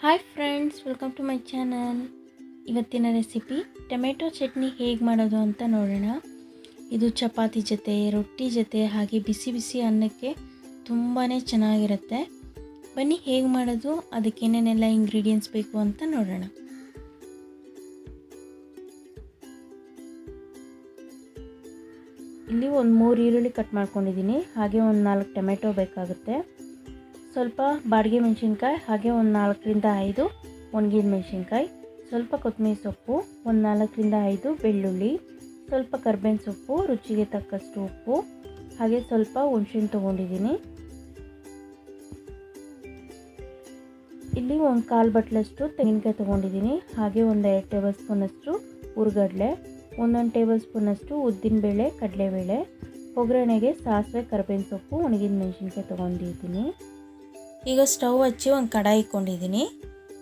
Hi friends, welcome to my channel. ಇವತ್ತಿನ recipe tomato chutney ಹೇಗೆ ಮಾಡೋದು ಅಂತ ನೋಡೋಣ. ಇದು ಚಪಾತಿ ಜೊತೆ, ರೊಟ್ಟಿ ಜೊತೆ, ಹಾಗೆ ಬಿಸಿ ಬಿಸಿ ಅನ್ನಕ್ಕೆ ತುಂಬಾ ಚೆನ್ನಾಗಿರುತ್ತೆ. ಬನ್ನಿ ಹೇಗೆ ಮಾಡೋದು, ಅದಕ್ಕೆ ಏನೇನೆಲ್ಲ ಇಂಗ್ರೀಡಿಯೆಂಟ್ಸ್ ಬೇಕು ಅಂತ ನೋಡೋಣ. ಇಲ್ಲಿ ಒಂದು 3 ಈರುಳ್ಳಿ ಕಟ್ ಮಾಡ್ಕೊಂಡಿದ್ದೀನಿ. ಹಾಗೆ ಒಂದು 4 ಟೊಮೆಟೊ ಬೇಕಾಗುತ್ತೆ. ಸ್ವಲ್ಪ ಬಾಡಿಗೆ ಮೆಣಸಿನ್ಕಾಯಿ, ಹಾಗೆ ಒಂದು 4ರಿಂದ 5 ಒಣಗಿದ ಮೆಣಸಿನ್ಕಾಯಿ, ಸ್ವಲ್ಪ ಕೊತ್ತಂಬರಿ ಸೊಪ್ಪು, ಒಂದು 4ರಿಂದ 5 ಬೆಳ್ಳುಳ್ಳಿ, ಸ್ವಲ್ಪ ಕರಿಬೇವಿನ ಸೊಪ್ಪು, ರುಚಿಗೆ ತಕ್ಕಷ್ಟು ಉಪ್ಪು, ಹಾಗೆ ಸ್ವಲ್ಪ ಹುಣಸೆಹಣ್ಣು ತೊಗೊಂಡಿದ್ದೀನಿ. ಇಲ್ಲಿ ಒಂದು 1/4 ಬಟ್ಲಷ್ಟು ತೆಂಗಿನಕಾಯಿ ತೊಗೊಂಡಿದ್ದೀನಿ. ಹಾಗೆ ಒಂದು 2 ಟೇಬಲ್ ಸ್ಪೂನಷ್ಟು ಹುರ್ಗಡ್ಲೆ, 1 ಟೇಬಲ್ ಸ್ಪೂನಷ್ಟು ಉದ್ದಿನಬೇಳೆ, ಕಡಲೆಬೇಳೆ, ಒಗ್ಗರಣೆಗೆ ಸಾಸಿವೆ, ಕರಿಬೇವಿನ ಸೊಪ್ಪು, ಒಣಗಿದ ಮೆಣಸಿನ್ಕಾಯಿ ತೊಗೊಂಡಿದ್ದೀನಿ. ಈಗ ಸ್ಟವ್ ಹಚ್ಚಿ ಒಂದು ಕಡಾಯಿ ಇಟ್ಕೊಂಡಿದ್ದೀನಿ.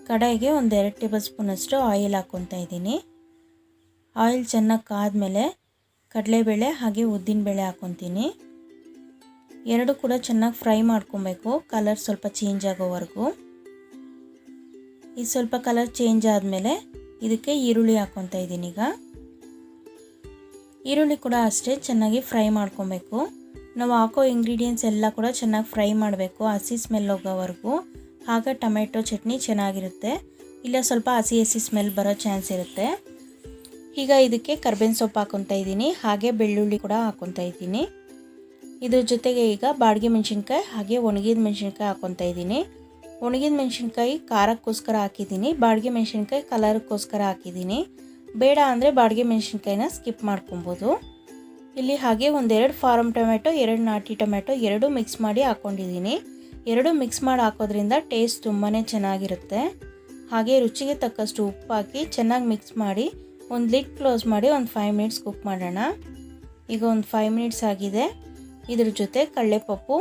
ಕಡಾಯಿಗೆ ಒಂದು 2 ಟೇಬಲ್ ಸ್ಪೂನಷ್ಟು ಆಯಿಲ್ ಹಾಕ್ಕೊತಾ ಇದ್ದೀನಿ. ಆಯಿಲ್ ಚೆನ್ನಾಗಿ ಕಾದ್ಮೇಲೆ ಕಡಲೆಬೇಳೆ ಹಾಗೆ ಉದ್ದಿನಬೇಳೆ ಹಾಕ್ಕೊತೀನಿ. ಎರಡು ಕೂಡ ಚೆನ್ನಾಗಿ ಫ್ರೈ ಮಾಡ್ಕೊಬೇಕು, ಕಲರ್ ಸ್ವಲ್ಪ ಚೇಂಜ್ ಆಗೋವರೆಗೂ. ಇದು ಸ್ವಲ್ಪ ಕಲರ್ ಚೇಂಜ್ ಆದಮೇಲೆ ಇದಕ್ಕೆ ಈರುಳ್ಳಿ ಹಾಕ್ಕೊತಾ ಇದ್ದೀನಿ. ಈಗ ಈರುಳ್ಳಿ ಕೂಡ ಅಷ್ಟೇ ಚೆನ್ನಾಗಿ ಫ್ರೈ ಮಾಡ್ಕೊಬೇಕು. ನಾವು ಹಾಕೋ ಇಂಗ್ರೀಡಿಯೆಂಟ್ಸ್ ಎಲ್ಲ ಕೂಡ ಚೆನ್ನಾಗಿ ಫ್ರೈ ಮಾಡಬೇಕು, ಹಸಿ ಸ್ಮೆಲ್ ಹೋಗೋವರೆಗೂ. ಆಗ ಟೊಮೆಟೊ ಚಟ್ನಿ ಚೆನ್ನಾಗಿರುತ್ತೆ. ಇಲ್ಲ ಸ್ವಲ್ಪ ಹಸಿ ಸ್ಮೆಲ್ ಬರೋ ಚಾನ್ಸ್ ಇರುತ್ತೆ. ಈಗ ಇದಕ್ಕೆ ಕರಿಬೇವಿನ ಸೊಪ್ಪು ಹಾಕ್ಕೊತಾ ಇದ್ದೀನಿ, ಹಾಗೆ ಬೆಳ್ಳುಳ್ಳಿ ಕೂಡ ಹಾಕ್ಕೊತಾ ಇದ್ದೀನಿ. ಇದ್ರ ಜೊತೆಗೆ ಈಗ ಬಾಡಿಗೆ ಮೆಣಸಿನ್ಕಾಯಿ ಹಾಗೆ ಒಣಗಿದ ಮೆಣಸಿನ್ಕಾಯಿ ಹಾಕ್ಕೊತಾ ಇದ್ದೀನಿ. ಒಣಗಿದ ಮೆಣಸಿನ್ಕಾಯಿ ಖಾರಕ್ಕೋಸ್ಕರ ಹಾಕಿದ್ದೀನಿ, ಬಾಡಿಗೆ ಮೆಣಸಿನ್ಕಾಯಿ ಕಲರ್ಗೋಸ್ಕರ ಹಾಕಿದ್ದೀನಿ. ಬೇಡ ಅಂದರೆ ಬಾಡಿಗೆ ಮೆಣಸಿನ್ಕಾಯಿನ ಸ್ಕಿಪ್ ಮಾಡ್ಕೊಬೋದು. ಇಲ್ಲಿ ಹಾಗೆ ಒಂದು 2 ಫಾರಮ್ ಟೊಮೆಟೊ, 2 ನಾಟಿ ಟೊಮೆಟೊ, 2 ಮಿಕ್ಸ್ ಮಾಡಿ ಹಾಕ್ಕೊಂಡಿದ್ದೀನಿ. 2 ಮಿಕ್ಸ್ ಮಾಡಿ ಹಾಕೋದ್ರಿಂದ ಟೇಸ್ಟ್ ತುಂಬಾ ಚೆನ್ನಾಗಿರುತ್ತೆ. ಹಾಗೆ ರುಚಿಗೆ ತಕ್ಕಷ್ಟು ಉಪ್ಪು ಹಾಕಿ ಚೆನ್ನಾಗಿ ಮಿಕ್ಸ್ ಮಾಡಿ ಒಂದು ಲಿಡ್ ಕ್ಲೋಸ್ ಮಾಡಿ ಒಂದು 5 ಮಿನಿಟ್ಸ್ ಕುಕ್ ಮಾಡೋಣ. ಈಗ ಒಂದು 5 ಮಿನಿಟ್ಸ್ ಆಗಿದೆ. ಇದ್ರ ಜೊತೆ ಕಡಲೆಪಪ್ಪು,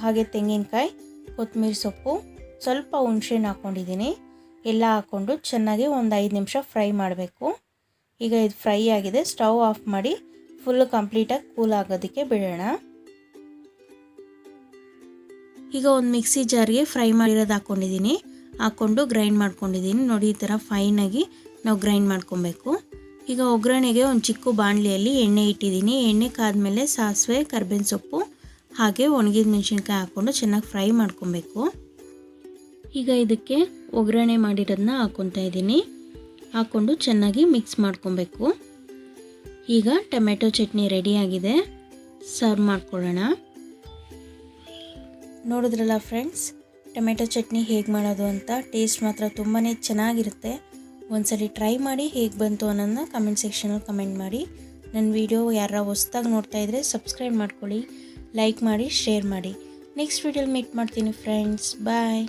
ಹಾಗೆ ತೆಂಗಿನಕಾಯಿ, ಕೊತ್ತಂಬರಿ ಸೊಪ್ಪು, ಸ್ವಲ್ಪ ಹುಣಸೆಹಣ್ಣು ಹಾಕ್ಕೊಂಡಿದ್ದೀನಿ. ಎಲ್ಲ ಹಾಕ್ಕೊಂಡು ಚೆನ್ನಾಗಿ ಒಂದು 5 ನಿಮಿಷ ಫ್ರೈ ಮಾಡಬೇಕು. ಈಗ ಇದು ಫ್ರೈ ಆಗಿದೆ. ಸ್ಟವ್ ಆಫ್ ಮಾಡಿ ಫುಲ್ಲು ಕಂಪ್ಲೀಟಾಗಿ ಕೂಲ್ ಆಗೋದಕ್ಕೆ ಬಿಡೋಣ. ಈಗ ಒಂದು ಮಿಕ್ಸಿ ಜಾರ್ಗೆ ಫ್ರೈ ಮಾಡಿರೋದು ಹಾಕ್ಕೊಂಡಿದ್ದೀನಿ. ಹಾಕ್ಕೊಂಡು ಗ್ರೈಂಡ್ ಮಾಡ್ಕೊಂಡಿದ್ದೀನಿ. ನೋಡಿ, ಈ ಥರ ಫೈನಾಗಿ ನಾವು ಗ್ರೈಂಡ್ ಮಾಡ್ಕೊಬೇಕು. ಈಗ ಒಗ್ಗರಣೆಗೆ ಒಂದು ಚಿಕ್ಕ ಬಾಣಲಿಯಲ್ಲಿ ಎಣ್ಣೆ ಇಟ್ಟಿದ್ದೀನಿ. ಎಣ್ಣೆ ಕಾದ್ಮೇಲೆ ಸಾಸಿವೆ, ಕರಿಬೇವಿನ ಸೊಪ್ಪು, ಹಾಗೆ ಒಣಗಿದ ಮೆಣಸಿನ್ಕಾಯಿ ಹಾಕ್ಕೊಂಡು ಚೆನ್ನಾಗಿ ಫ್ರೈ ಮಾಡ್ಕೊಬೇಕು. ಈಗ ಇದಕ್ಕೆ ಒಗ್ಗರಣೆ ಮಾಡಿರೋದನ್ನ ಹಾಕ್ಕೊತಾ ಇದ್ದೀನಿ. ಹಾಕ್ಕೊಂಡು ಚೆನ್ನಾಗಿ ಮಿಕ್ಸ್ ಮಾಡ್ಕೊಬೇಕು. ಈಗ ಟೊಮೆಟೊ ಚಟ್ನಿ ರೆಡಿಯಾಗಿದೆ. ಸರ್ವ್ ಮಾಡ್ಕೊಳ್ಳೋಣ. ನೋಡಿದ್ರಲ್ಲ ಫ್ರೆಂಡ್ಸ್, ಟೊಮೆಟೊ ಚಟ್ನಿ ಹೇಗೆ ಮಾಡೋದು ಅಂತ. ಟೇಸ್ಟ್ ಮಾತ್ರ ತುಂಬಾ ಚೆನ್ನಾಗಿರುತ್ತೆ. ಒಂದ್ಸಲಿ ಟ್ರೈ ಮಾಡಿ ಹೇಗೆ ಬಂತು ಅನ್ನೋದನ್ನ ಕಮೆಂಟ್ ಸೆಕ್ಷನಲ್ಲಿ ಕಮೆಂಟ್ ಮಾಡಿ. ನನ್ನ ವಿಡಿಯೋ ಯಾರು ಹೊಸ್ದಾಗಿ ನೋಡ್ತಾ ಇದ್ದರೆ ಸಬ್ಸ್ಕ್ರೈಬ್ ಮಾಡ್ಕೊಳ್ಳಿ, ಲೈಕ್ ಮಾಡಿ, ಶೇರ್ ಮಾಡಿ. ನೆಕ್ಸ್ಟ್ ವಿಡಿಯೋಲಿ ಮೀಟ್ ಮಾಡ್ತೀನಿ ಫ್ರೆಂಡ್ಸ್. ಬಾಯ್.